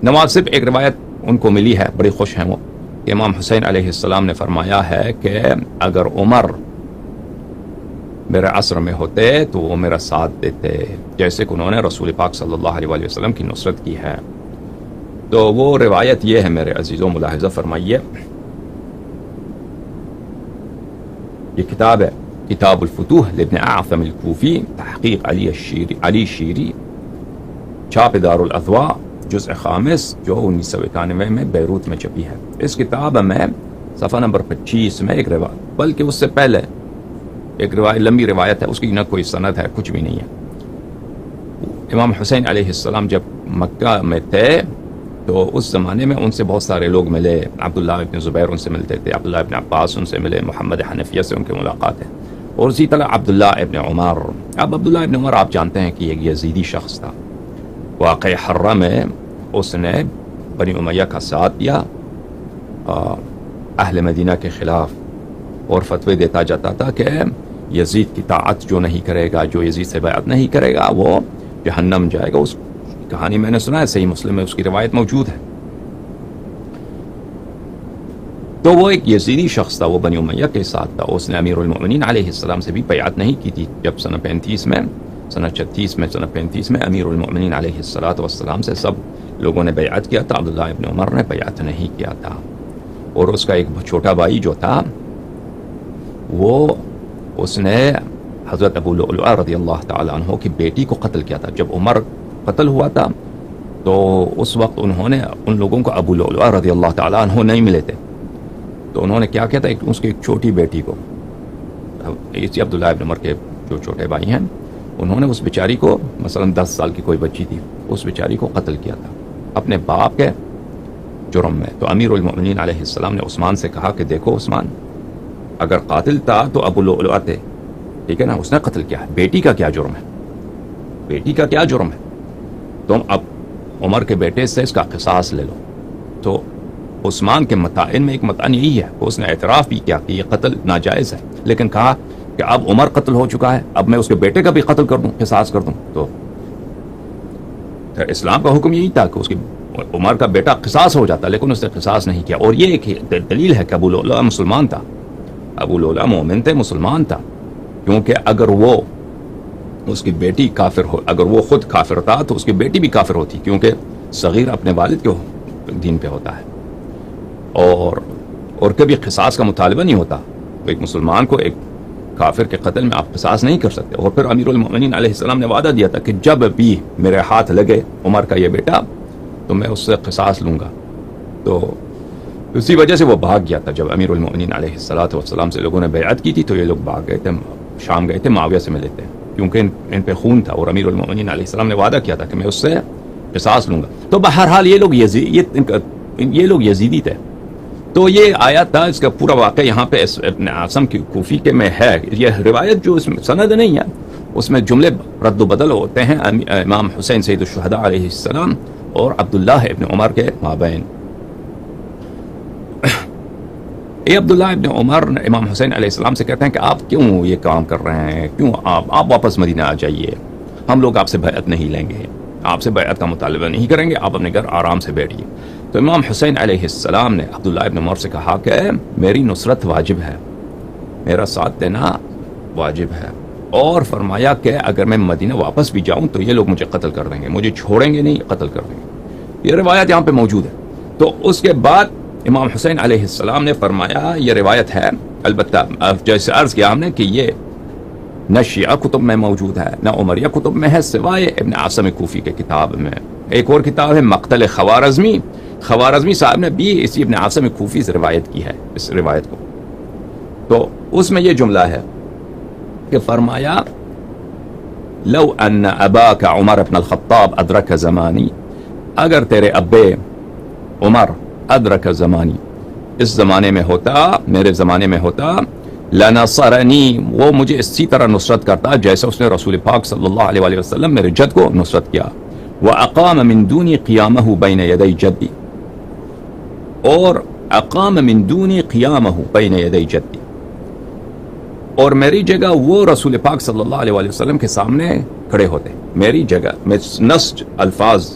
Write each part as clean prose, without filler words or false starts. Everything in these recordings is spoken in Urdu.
نواسب ایک روایت ان کو ملی ہے، بڑی خوش ہیں وہ، کہ امام حسین علیہ السلام نے فرمایا ہے کہ اگر عمر میرے عصر میں ہوتے تو وہ میرا ساتھ دیتے، جیسے کہ انہوں نے رسول پاک صلی اللہ علیہ وسلم کی نصرت کی ہے۔ تو وہ روایت یہ ہے میرے عزیزوں، ملاحظہ فرمائیے، یہ کتاب ہے کتاب الفتوح لابن اعظم الکوفی، تحقیق علی شیری، چھاپ دار الاضواء، جزء خامس، جو 1991 میں بیروت میں چھپی ہے۔ اس کتاب میں صفحہ نمبر 25 میں ایک روایت، بلکہ اس سے پہلے ایک روایت، لمبی روایت ہے، اس کی نہ کوئی سند ہے، کچھ بھی نہیں ہے۔ امام حسین علیہ السلام جب مکہ میں تھے تو اس زمانے میں ان سے بہت سارے لوگ ملے، عبداللہ ابن زبیر ان سے ملتے تھے، عبداللہ ابن عباس ان سے ملے، محمد حنفیہ سے ان کی ملاقات ہے، اور اسی طرح عبداللہ ابن عمر۔ اب عبداللہ ابن عمر آپ جانتے ہیں کہ ایک یزیدی شخص تھا، واقع حرہ میں اس نے بنی امیہ کا ساتھ دیا اہل مدینہ کے خلاف، اور فتوے دیتا جاتا تھا کہ یزید کی طاعت جو نہیں کرے گا، جو یزید سے بیعت نہیں کرے گا، وہ جہنم جائے گا۔ اس کہانی میں نے سنا ہے، صحیح مسلم میں اس کی روایت موجود ہے۔ تو وہ ایک یزیدی شخص تھا، وہ بنی امیہ کے ساتھ تھا، اس نے امیر المؤمنین علیہ السلام سے بھی بیعت نہیں کی تھی۔ جب سنہ 35 میں، سنہ 36 میں، سنہ 35 میں امیر المؤمنین علیہ السلام سے سب لوگوں نے بیعت کیا تھا، عبداللہ ابن عمر نے بیعت نہیں کیا تھا، اور اس کا ایک چھوٹا بھائی جو تھا وہ، اس نے حضرت ابو لؤلؤہ رضی اللہ تعالیٰ عنہ کی بیٹی کو قتل کیا تھا۔ جب عمر قتل ہوا تھا تو اس وقت انہوں نے ان لوگوں کو ابو لؤلؤہ رضی اللہ تعالیٰ عنہ نہیں ملے تھے، تو انہوں نے کیا کیا تھا، اس کی ایک چھوٹی بیٹی کو، اسی عبداللہ ابن عمر کے جو چھوٹے بھائی ہیں، انہوں نے اس بیچاری کو، مثلا 10 سال کی کوئی بچی تھی، اس بیچاری کو قتل کیا تھا اپنے باپ کے جرم میں۔ تو امیر المؤمنین علیہ السلام نے عثمان سے کہا کہ دیکھو عثمان، اگر قاتل تھا تو ابو لؤلؤہ تھے، ٹھیک ہے نا، اس نے قتل کیا ہے، بیٹی کا کیا جرم ہے، بیٹی کا کیا جرم ہے، تم اب عمر کے بیٹے سے اس کا قصاص لے لو۔ تو عثمان کے متائن میں ایک متعن یہی ہے، اس نے اعتراف بھی کیا کہ یہ قتل ناجائز ہے، لیکن کہا کہ اب عمر قتل ہو چکا ہے، اب میں اس کے بیٹے کا بھی قتل کر دوں، قصاص کر دوں۔ تو اسلام کا حکم یہی تھا کہ اس کی عمر کا بیٹا قصاص ہو جاتا، لیکن اس نے قصاص نہیں کیا، اور یہ ایک دلیل ہے کہ ابو لؤلؤہ مسلمان تھا، ابو لؤلؤہ مومن تھے، مسلمان تھا، کیونکہ اگر وہ اس کی بیٹی کافر ہو، اگر وہ خود کافر تھا تو اس کی بیٹی بھی کافر ہوتی، کیونکہ صغیر اپنے والد کے دین پہ ہوتا ہے، اور کبھی قصاص کا مطالبہ نہیں ہوتا، ایک مسلمان کو ایک کافر کے قتل میں آپ قصاص نہیں کر سکتے۔ اور پھر امیر المؤمنین علیہ السلام نے وعدہ دیا تھا کہ جب بھی میرے ہاتھ لگے عمر کا یہ بیٹا تو میں اس سے قصاص لوں گا۔ تو اسی وجہ سے وہ بھاگ گیا تھا، جب امیر المؤمنین علیہ السلام سے لوگوں نے بیعت کی تھی تو یہ لوگ بھاگ گئے تھے، شام گئے تھے، معاویہ سے ملے تھے، کیونکہ ان پہ خون تھا، اور امیر المؤمنین علیہ السلام نے وعدہ کیا تھا کہ میں اس سے قصاص لوں گا۔ تو بہرحال یہ لوگ یزیدی تھے۔ تو یہ آیا تھا، اس کا پورا واقعہ یہاں پہ ابن عاصم کی کوفی کے میں ہے۔ یہ روایت جو اس میں سند نہیں ہے، اس میں جملے رد و بدل ہوتے ہیں امام حسین سید الشہداء علیہ السلام اور عبداللہ ابن عمر کے مابین۔ یہ عبداللہ ابن عمر امام حسین علیہ السلام سے کہتے ہیں کہ آپ کیوں یہ کام کر رہے ہیں، کیوں آپ واپس مدینہ آ جائیے، ہم لوگ آپ سے بیعت نہیں لیں گے، آپ سے بیعت کا مطالبہ نہیں کریں گے، آپ اپنے گھر آرام سے بیٹھیے۔ تو امام حسین علیہ السلام نے عبداللہ ابن عمر سے کہا کہ میری نصرت واجب ہے، میرا ساتھ دینا واجب ہے، اور فرمایا کہ اگر میں مدینہ واپس بھی جاؤں تو یہ لوگ مجھے قتل کر دیں گے، مجھے چھوڑیں گے نہیں، قتل کر دیں گے۔ یہ روایت یہاں پہ موجود ہے۔ تو اس کے بعد امام حسین علیہ السلام نے فرمایا، یہ روایت ہے، البتہ جیسے عرض کیا ہم نے کہ یہ نہ شیعہ کتب میں موجود ہے، نہ عمریہ کتب میں ہے، سوائے ابن عاصم کوفی کے کتاب میں۔ ایک اور کتاب ہے مقتل خوارزمی صاحب نے بھی اسی ابن عاصم کوفی سے روایت کی ہے اس روایت کو۔ تو اس میں یہ جملہ ہے کہ فرمایا لو ان اباک عمر بن الخطاب ادرک زمانی، اگر تیرے ابے عمر ادرک زمانی اس زمانے میں ہوتا، میرے زمانے میں ہوتا، لنصرنی، وہ مجھے اسی طرح نصرت کرتا جیسے اس نے رسول پاک صلی اللہ علیہ وسلم میرے جد کو نصرت کیا۔ وَأَقَامَ مِن دُونِ قِيَامَهُ بَيْنَ يَدَيْ جَدِّي، اور اقام من دونی قیامہ بین یدی جدی، اور میری جگہ وہ رسول پاک صلی اللہ علیہ وسلم کے سامنے کھڑے ہوتے، میری جگہ میں نسج الفاظ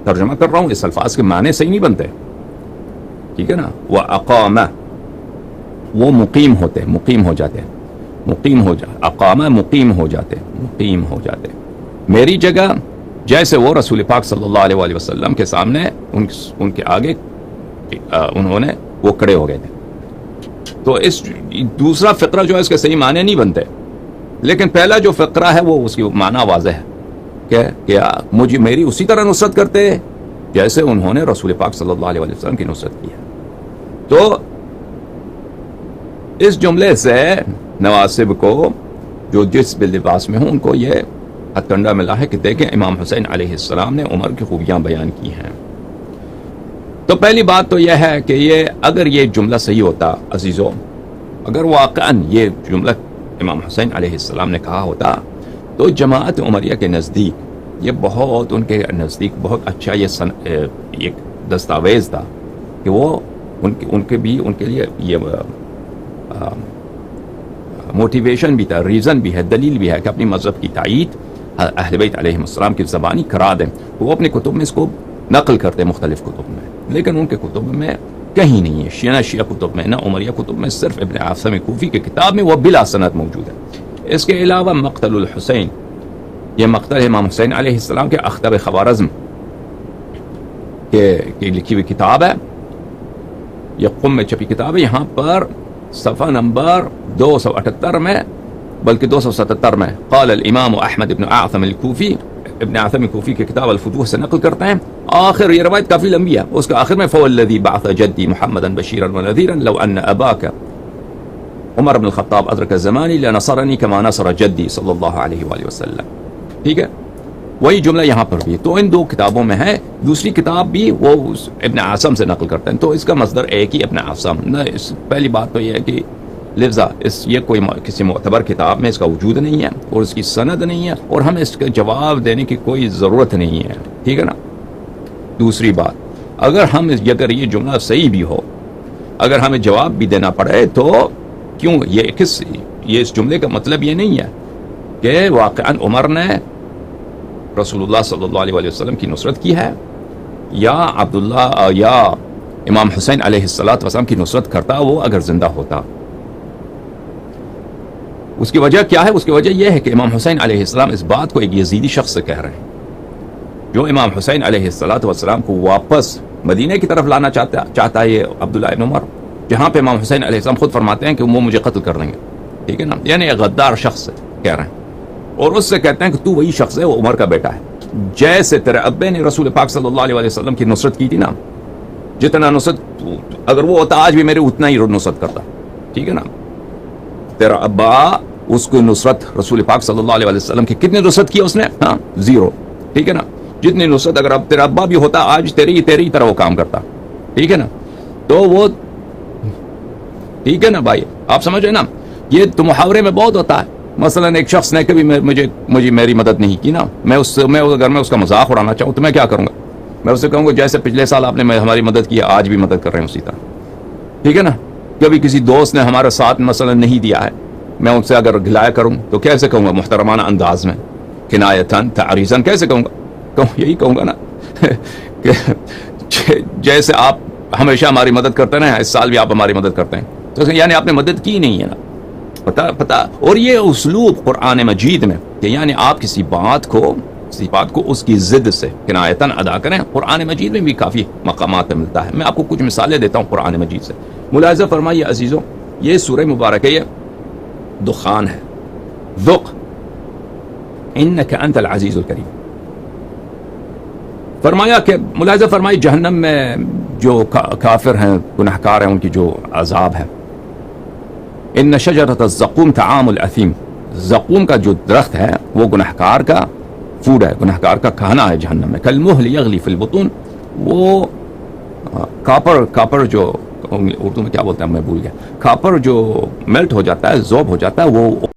ترجمہ کر رہا ہوں، اس الفاظ کے معنی صحیح نہیں بنتے، ٹھیک ہے نا. وَأَقَامَ وہ مقیم ہوتے، مقیم ہو جاتے، مقیم ہو جا، اقامہ مقیم ہو جاتے، مقیم ہو جاتے میری جگہ، جیسے وہ رسول پاک صلی اللہ علیہ وآلہ وسلم کے سامنے ان کے آگے انہوں نے وہ کھڑے ہو گئے تھے. تو اس دوسرا فقرہ جو ہے اس کے صحیح معنی نہیں بنتے، لیکن پہلا جو فقرہ ہے وہ اس کی معنی واضح ہے کہ کیا مجھے میری اسی طرح نصرت کرتے جیسے انہوں نے رسول پاک صلی اللہ علیہ وآلہ وسلم کی نصرت کی ہے. تو اس جملے سے نواسب کو جو جس باللباس میں ہوں ان کو یہ ہتھ ملا ہے کہ دیکھیں امام حسین علیہ السلام نے عمر کی خوبیاں بیان کی ہیں. تو پہلی بات تو یہ ہے کہ اگر یہ جملہ صحیح ہوتا عزیزوں، اگر واقعاً یہ جملہ امام حسین علیہ السلام نے کہا ہوتا تو جماعت عمریہ کے نزدیک یہ بہت، ان کے نزدیک بہت اچھا یہ ایک دستاویز تھا کہ وہ ان کے لیے یہ موٹیویشن بھی تھا، ریزن بھی ہے، دلیل بھی ہے کہ اپنی مذہب کی تائید اہل بیت علیہ السلام کی زبانی کرا دیں. وہ اپنے کتب میں اس کو نقل کرتے مختلف کتب میں، لیکن ان کے کتب میں کہیں نہیں ہے، شیعہ کتب میں نہ عمریہ کتب میں، صرف ابن عاصم کوفی کے کتاب میں وہ بلا سند موجود ہے. اس کے علاوہ مقتل الحسین، یہ مقتل امام حسین علیہ السلام کے اختب خوارزم کی لکھی ہوئی کتاب ہے، یہ قم میں چھپی کتاب ہے. یہاں پر صفحہ نمبر 278 میں بلکہ 277 میں قال الامام احمد ابن عاصم الکوفی، ابن عاصم کوفی کی کتاب الفتوح سے نقل کرتے ہیں. آخر یہ روایت کافی لمبی ہے، اس کے آخر میں فوالذی بعث جدی محمدا بشیرا ونذیرا لو ان اباک عمر بن الخطاب ادرک الزمانی لنصرنی کما نصر جدی صلی اللہ علیہ وآلہ وسلم. ٹھیک ہے، وہی جملہ یہاں پر بھی. تو ان دو کتابوں میں ہے، دوسری کتاب بھی وہ ابن عاصم سے نقل کرتے ہیں. تو اس کا مصدر ایک ہی ابن عاصم نہ. پہلی بات تو یہ ہے کہ لفظہ یہ کوئی کسی معتبر کتاب میں اس کا وجود نہیں ہے اور اس کی سند نہیں ہے، اور ہمیں اس کا جواب دینے کی کوئی ضرورت نہیں ہے. ٹھیک ہے نا. دوسری بات، اگر یہ جملہ صحیح بھی ہو، اگر ہمیں جواب بھی دینا پڑے تو کیوں یہ اس جملے کا مطلب یہ نہیں ہے کہ واقعاً عمر نے رسول اللہ صلی اللہ علیہ وسلم کی نصرت کی ہے، یا عبداللہ یا امام حسین علیہ السلام کی نصرت کرتا وہ اگر زندہ ہوتا. اس کی وجہ کیا ہے؟ اس کی وجہ یہ ہے کہ امام حسین علیہ السلام اس بات کو ایک یزیدی شخص سے کہہ رہے ہیں، جو امام حسین علیہ السلام کو واپس مدینہ کی طرف لانا چاہتا ہے یہ عبداللہ ابن عمر، جہاں پہ امام حسین علیہ السلام خود فرماتے ہیں کہ وہ مجھے قتل کر دیں گے. ٹھیک ہے نا، یعنی ایک غدار شخص سے کہہ رہے ہیں، اور اس سے کہتے ہیں کہ تو وہی شخص ہے، وہ عمر کا بیٹا ہے. جیسے تیرے ابے نے رسول پاک صلی اللہ علیہ وسلم کی نصرت کی تھی نا، جتنا نصرت اگر وہ ہوتا آج بھی میرے اتنا ہی نصرت کرتا. ٹھیک ہے نا. تیرا ابا اس کو نصرت رسول پاک صلی اللہ علیہ وسلم کی کتنی نصرت کی اس نے؟ ہاں، 0. ٹھیک ہے نا. جتنی نصرت اگر اب تیرا ابا بھی ہوتا آج تیری طرح وہ کام کرتا. ٹھیک ہے نا. تو وہ ٹھیک ہے نا بھائی، آپ سمجھ رہے نا. یہ تو محاورے میں بہت ہوتا ہے. مثلا ایک شخص نے کبھی مجھے میری مدد نہیں کی نا، اگر میں اس کا مذاق اڑانا چاہوں تو میں کیا کروں گا؟ میں اسے کہوں گا جیسے پچھلے سال آپ نے ہماری مدد کی، آج بھی مدد کر رہے ہیں اسی طرح. ٹھیک ہے نا. کبھی کسی دوست نے ہمارا ساتھ مثلا نہیں دیا ہے، میں ان سے اگر گھلایا کروں تو کیسے کہوں گا؟ محترمانہ انداز میں، کنایتاً تعریضاً کیسے کہوں گا؟ یہی کہوں گا نا کہ جیسے آپ ہمیشہ ہماری مدد کرتے ہیں، اس سال بھی آپ ہماری مدد کرتے ہیں، تو یعنی آپ نے مدد کی نہیں ہے نا. پتا. اور یہ اسلوب قرآن مجید میں کہ یعنی آپ کسی بات کو اس کی ضد سے کنایتاً ادا کریں، قرآن مجید میں بھی کافی مقامات میں ملتا ہے. میں آپ کو کچھ مثالیں دیتا ہوں قرآن مجید سے. ملاحظہ فرمائیے عزیزوں، یہ سورہ مبارکہ یہ دخان ہے. ذق انک انت العزیز الکریم. فرمایا کہ ملاحظہ فرمائی جہنم میں جو کافر ہیں، گناہگار ہیں، ان کی جو عذاب ہے. ان شجرۃ الزقوم طعام الاثیم. زقوم کا جو درخت ہے وہ گناہگار کا فوڈ ہے، گناہگار کا کھانا ہے جہنم میں. کالمہل یغلی فی البطون. وہ کاپر جو اردو میں کیا بولتے ہیں میں بھول گیا، کاپر جو میلٹ ہو جاتا ہے، ذوب ہو جاتا ہے، وہ